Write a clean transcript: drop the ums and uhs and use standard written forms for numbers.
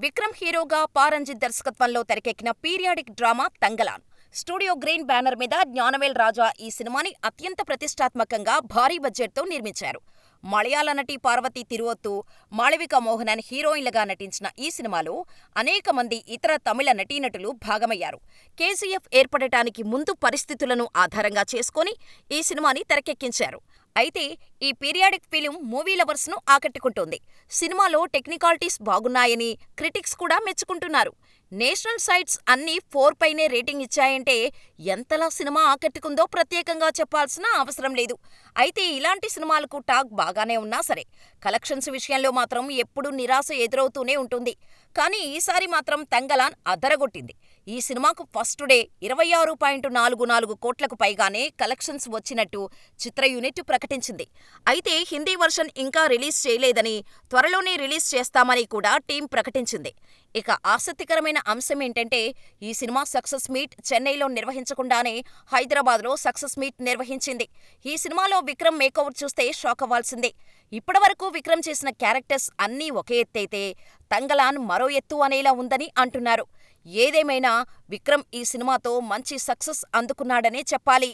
విక్రమ్ హీరోగా పారంజిత్ దర్శకత్వంలో తెరకెక్కిన periodic drama Thangalaan. Studio green banner మీద జ్ఞానవేల్ రాజా ఈ సినిమాని అత్యంత ప్రతిష్టాత్మకంగా భారీ బడ్జెట్తో నిర్మించారు. మలయాళ నటి పార్వతీ తిరువొత్తు, మాళవిక మోహనన్ హీరోయిన్లుగా నటించిన ఈ సినిమాలో అనేక మంది ఇతర తమిళ నటీనటులు భాగమయ్యారు. కేజీఎఫ్ ఏర్పడటానికి ముందు పరిస్థితులను ఆధారంగా చేసుకొని ఈ సినిమాని తెరకెక్కించారు. అయితే ఈ పీరియాడిక్ ఫిలిం మూవీ లవర్స్ ను ఆకట్టుకుంటోంది. సినిమాలో టెక్నికాలిటీస్ బాగున్నాయని క్రిటిక్స్ కూడా మెచ్చుకుంటున్నారు. నేషనల్ సైట్స్ అన్నీ 4 పైనే రేటింగ్ ఇచ్చాయంటే ఎంతలా సినిమా ఆకట్టుకుందో ప్రత్యేకంగా చెప్పాల్సిన అవసరం లేదు. అయితే ఇలాంటి సినిమాలకు టాక్ బాగానే ఉన్నా సరే, కలెక్షన్స్ విషయంలో మాత్రం ఎప్పుడూ నిరాశ ఎదురవుతూనే ఉంటుంది. కానీ ఈసారి మాత్రం తంగలాన్ అదరగొట్టింది. ఈ సినిమాకు ఫస్ట్ డే 26.44 కోట్లకు పైగానే కలెక్షన్స్ వచ్చినట్టు చిత్ర యూనిట్ ప్రకటించింది. అయితే హిందీ వర్షన్ ఇంకా రిలీజ్ చేయలేదని, త్వరలోనే రిలీజ్ చేస్తామని కూడా టీం ప్రకటించింది. ఇక ఆసక్తికరమైన అంశమేంటంటే, ఈ సినిమా సక్సెస్ మీట్ చెన్నైలో నిర్వహించకుండానే హైదరాబాద్లో సక్సెస్ మీట్ నిర్వహించింది. ఈ సినిమాలో విక్రమ్ మేకోవర్ చూస్తే షాక్ అవ్వాల్సిందే. ఇప్పటివరకు విక్రమ్ చేసిన క్యారెక్టర్స్ అన్నీ ఒకే ఎత్తైతే, తంగలాన్ మరో ఎత్తు అనేలా ఉందని అంటున్నారు. ఏదేమైనా విక్రమ్ ఈ సినిమాతో మంచి సక్సెస్ అందుకున్నాడనే చెప్పాలి.